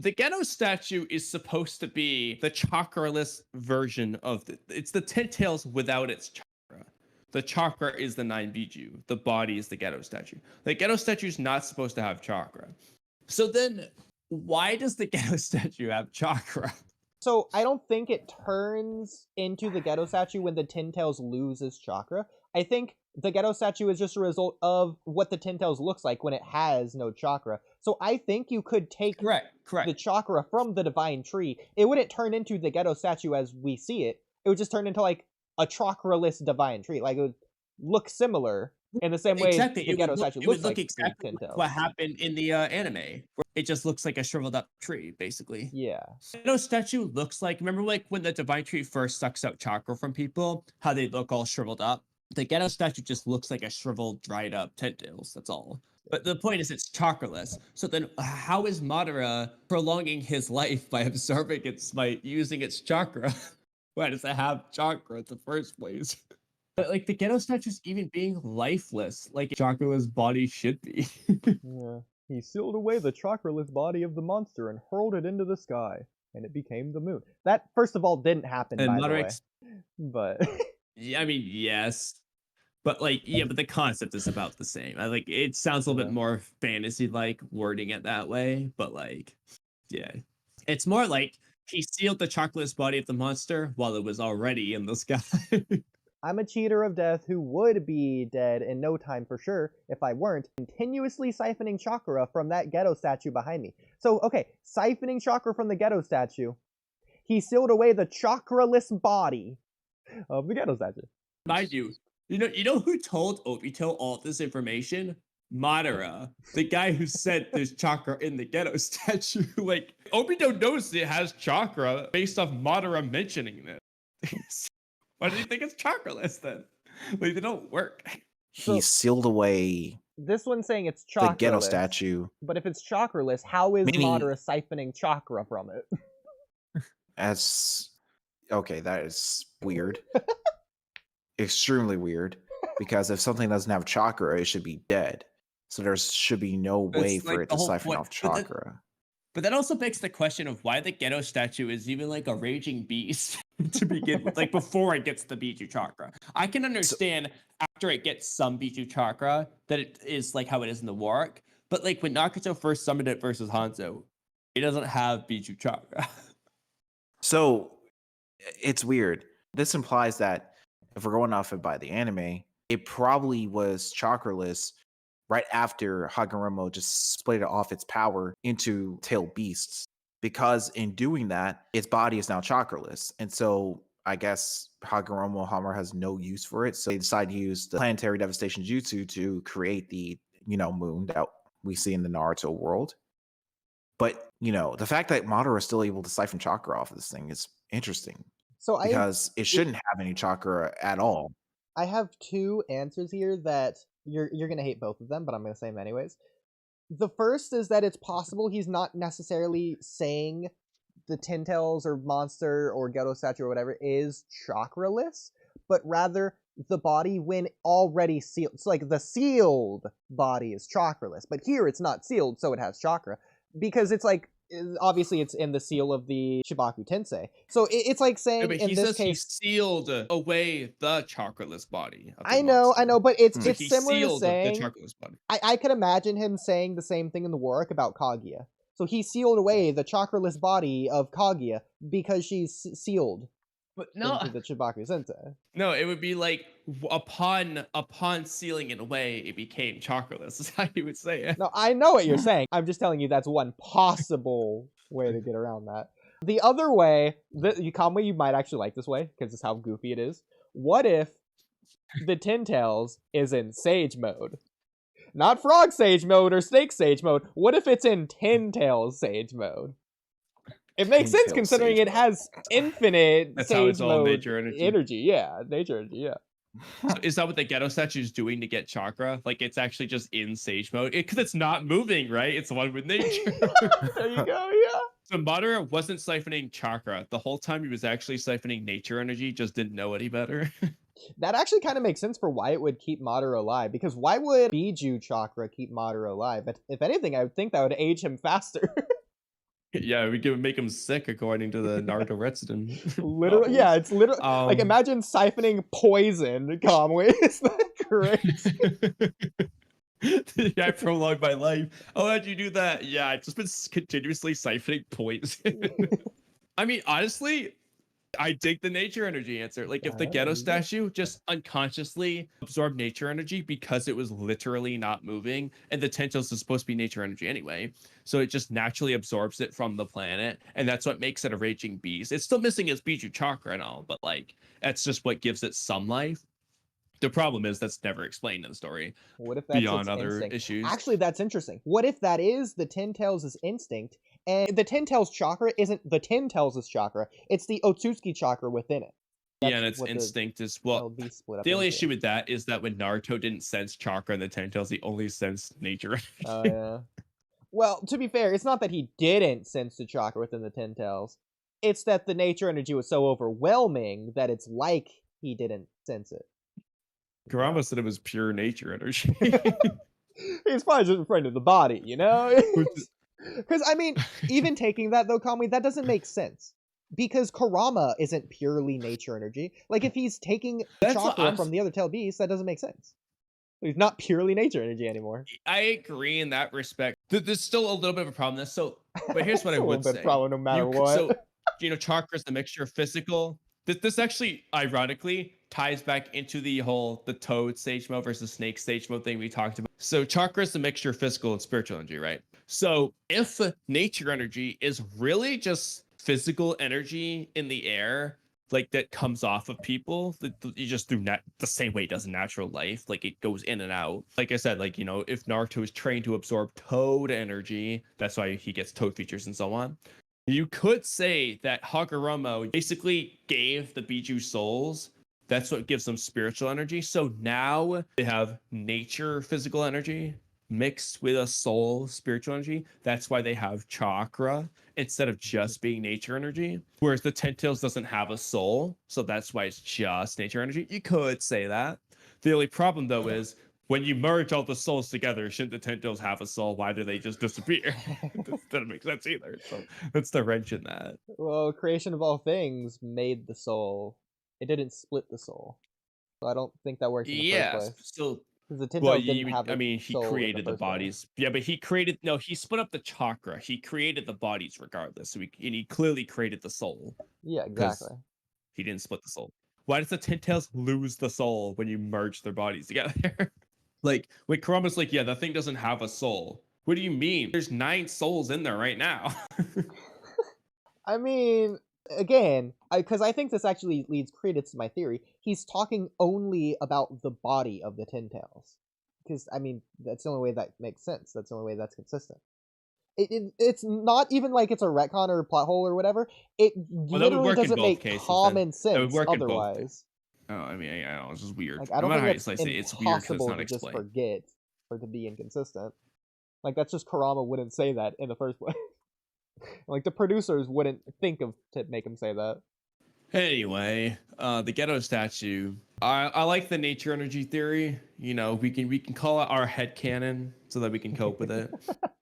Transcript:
The Gedo statue is supposed to be the chakraless version of it's the Ten Tails without its chakra. The chakra is the nine Biju. The body is the Gedo statue. The Gedo statue is not supposed to have chakra. So then, why does the Gedo statue have chakra? So I don't think it turns into the Gedo statue when the Ten Tails loses chakra. I think the Gedo statue is just a result of what the Ten Tails looks like when it has no chakra. So I think you could take Correct. the chakra from the divine tree. It wouldn't turn into the Gedo statue as we see it. It would just turn into like a chakraless divine tree. Like it would look similar in the same way Exactly. the Gedo statue It would looks look like exactly Ten Tails. what happened in the anime. Where it just looks like a shriveled up tree, basically. Yeah. Gedo statue looks like, remember like when the divine tree first sucks out chakra from people, how they look all shriveled up? The Gedo statue just looks like a shriveled, dried up Ten Tails. That's all. But the point is, it's chakraless. So then, how is Madara prolonging his life by absorbing its by using its chakra? Why does it have chakra in the first place? But like the Gedo statue's even being lifeless, like chakraless body should be. Yeah. He sealed away the chakraless body of the monster and hurled it into the sky, and it became the moon. That, first of all, didn't happen, And by the way. Madara, But yeah, I mean, yes. But like, yeah, but the concept is about the same. I like it sounds a little bit more fantasy-like wording it that way, but like, yeah, it's more like he sealed the chocolate's body of the monster while it was already in the sky. I'm a cheater of death who would be dead in no time for sure if I weren't continuously siphoning chakra from that Gedo statue behind me. So, okay, siphoning chakra from the Gedo statue. He sealed away the chakraless body of the Gedo statue. Mind you, you know who told Obito all this information? Madara, the guy who said there's chakra in the Gedo statue. Like Obito knows it has chakra based off Madara mentioning this. Why do you think it's chakraless then? Like they don't work. He sealed away This one's saying it's the chakraless. Gedo statue. But if it's chakraless, how is Meaning- Madara siphoning chakra from it? As okay, that is weird. Extremely weird. Because if something doesn't have chakra, it should be dead. So there should be no way It's for like it the to whole siphon point- off chakra. But that also begs the question of why the Gedo statue is even like a raging beast to begin with, like before it gets the Biju chakra. I can understand after it gets some Biju chakra that it is like how it is in the war, but like when Naruto first summoned it versus Hanzo, it doesn't have Biju chakra. So it's weird. This implies that if we're going off it by the anime, it probably was chakraless right after Hagoromo just split it off its power into tail beasts. Because in doing that, its body is now chakraless. And so I guess Hagoromo Hammer has no use for it. So they decide to use the planetary devastation jutsu to create the, moon that we see in the Naruto world. But, the fact that Madara is still able to siphon chakra off of this thing is interesting. So Because it shouldn't have any chakra at all. I have two answers here that you're gonna hate both of them, but I'm gonna say them anyways. The first is that it's possible he's not necessarily saying the Ten Tails or monster or Gedo statue or whatever is chakraless, but rather the body when already sealed. It's like the sealed body is chakraless, but here it's not sealed, so it has chakra. Because it's like, obviously it's in the seal of the Shibaku Tensei. So it's like saying, but in he this says case, he sealed away the chakraless body. Of the I know, monster. but it's So he similar to sealed the saying, chakraless body. I could imagine him saying the same thing in the war arc about Kaguya. So he sealed away the chakraless body of Kaguya because she's sealed But no, into the Shibaku Sensei. no, it would be like upon sealing it away, it became chakraless. Is how you would say it. No, I know what you're saying. I'm just telling you that's one possible way to get around that. The other way, Kamui, you might actually like this way, because it's how goofy it is. What if the Ten Tails is in Sage mode? Not Frog Sage mode or Snake Sage mode. What if it's in Ten Tails Sage mode? It makes sense Ten-tailed considering Sage it has infinite That's how Sage it's all mode nature energy. Yeah, nature energy, yeah. Is that what the Gedo statue is doing to get chakra? Like it's actually just in sage mode because it's not moving, right? It's one with nature. There you go, yeah. So Madara wasn't siphoning chakra the whole time. He was actually siphoning nature energy. Just didn't know any better. That actually kind of makes sense for why it would keep Madara alive. Because why would Biju chakra keep Madara alive? But if anything, I would think that would age him faster. Yeah, we can make him sick according to the Naruto Redstone Literally, yeah, novels. it's literally like Um, imagine siphoning poison, Kamui. Is that great? yeah, I prolonged my life. Oh, how'd you do that? Yeah, I've just been continuously siphoning poison. I mean, honestly, I dig the nature energy answer. Like, if the Gedo Alright. statue just unconsciously absorbed nature energy because it was literally not moving, and the tentacles is supposed to be nature energy anyway, so it just naturally absorbs it from the planet, and that's what makes it a raging beast. It's still missing its Biju chakra and all, but like, that's just what gives it some life. The problem is that's never explained in the story What if that's beyond its other instinct? issues. Actually, that's interesting. What if that is the Ten Tails' instinct, and the Ten Tails chakra isn't the Ten Tails' chakra, it's the Otsutsuki chakra within it. Yeah, That's and its what the instinct is well. LB split up The only into. issue with that is that when Naruto didn't sense chakra in the Tentacles, he only sensed nature. Oh, yeah. Well, to be fair, it's not that he didn't sense the chakra within the Ten Tails. It's that the nature energy was so overwhelming that it's like he didn't sense it. Kurama said it was pure nature energy. He's probably just afraid of the body, you know? Which Because, I mean, even taking that, though, Kamui, that doesn't make sense. Because Kurama isn't purely nature energy. Like, if he's taking That's what chakra I'm from the other tail beasts, that doesn't make sense. He's not purely nature energy anymore. I agree in that respect. There's still a little bit of a problem with this. So, but here's what It's I a little would bit say. problem no matter what. So, chakra is the mixture of physical. This actually, ironically, ties back into the whole the toad stage mode versus snake stage mode thing we talked about. So, chakra is the mixture of physical and spiritual energy, right? So, if nature energy is really just physical energy in the air, like that comes off of people, you just do the same way it does in natural life, like it goes in and out. Like I said, like if Naruto is trained to absorb toad energy, that's why he gets toad features and so on. You could say that Hagoromo basically gave the Biju souls. That's what gives them spiritual energy. So now they have nature physical energy mixed with a soul spiritual energy. That's why they have chakra instead of just being nature energy. Whereas the Tentacles doesn't have a soul. So that's why it's just nature energy. You could say that. The only problem though is when you merge all the souls together, shouldn't the Tentacles have a soul? Why do they just disappear? That doesn't make sense either. So that's the wrench in that. Well, creation of all things made the soul. It didn't split the soul. So I don't think that works in the first Yeah. place. So Because the Ten well, Tails didn't have I a mean, he soul in the created the first place. bodies. Yeah, but he created no. He split up the chakra. He created the bodies regardless. So he clearly created the soul. Yeah, exactly. He didn't split the soul. Why does the Tentacles lose the soul when you merge their bodies together? Like, when Kurama's like, yeah, that thing doesn't have a soul. What do you mean? There's 9 souls in there right now. I mean, again, because I think this actually leads credence to my theory. He's talking only about the body of the Ten Tails. Because, I mean, that's the only way that makes sense. That's the only way that's consistent. It's not even like it's a retcon or a plot hole or whatever. It Well, that would literally work in doesn't both make cases, then. common That would sense work in both. otherwise. Oh, I mean, I don't know. It's just weird. Like, I No don't matter how think you that's slice it, it's weird because it's impossible not to just explained. forget or to be inconsistent. Like, that's just Kurama wouldn't say that in the first place. Like, the producers wouldn't think of to make him say that. Anyway, the Gedo statue. I like the nature energy theory. We can call it our headcanon so that we can cope with it.